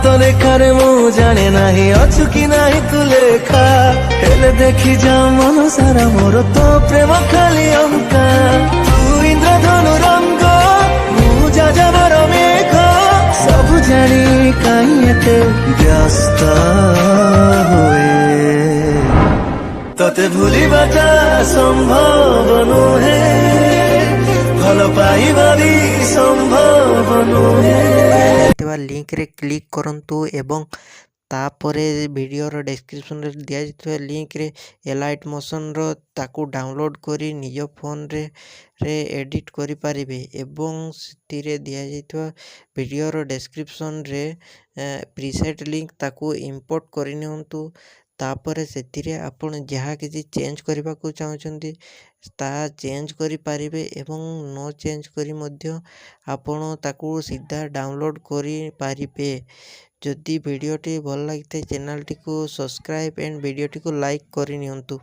ହାତ ଲେଖାରେ ମୁଁ ଜାଣେ ନାହିଁ ଅଛୁ କି ନାହିଁ ତୁ ଲେଖା, ହେଲେ ଦେଖି ଯା ମନ ସାରା ମୋର ତୋ ପ୍ରେମ ଖାଲି ଅଙ୍କା। ତୁ ଇନ୍ଦ୍ରଧନୁ ରଙ୍ଗ, ମୁଁ ଯାଯାବର ମେଘ, ସବୁ ଜାଣି କାହିଁ ଏତେ ବ୍ୟସ୍ତ ହୁଏ। ତତେ ଭୁଲିବାଟା ସମ୍ଭବ ନୁହେଁ, ଭଲ ପାଇବା ବି ସମ୍ଭବ ନୁହେଁ। लिंक रे क्लिक करंतु एवं तापरे वीडियोर डिस्क्रिप्शन रे दिया जाइଥିବା लिंक रे एलाइट मोशन रो ताकू डाउनलोड करी निज फोन रे एडिट करि पारिबे एवं सितिरे दिया जाइଥିବା वीडियोर डिस्क्रिप्शन रे प्रीसेट लिंक ताकू इंपोर्ट करि नियंतु। तापरे सेतिरे आपण जहाँ किसी चेंज करबा को चाहछंती ता चेंज करि पारिबे एवं नो चेंज करी मध्य आपण ताकू सीधा डाउनलोड करि पारिबे। जदि वीडियोटी भल लगी चैनल टी को सब्सक्राइब एंड वीडियोटी को लाइक करि नियंतु।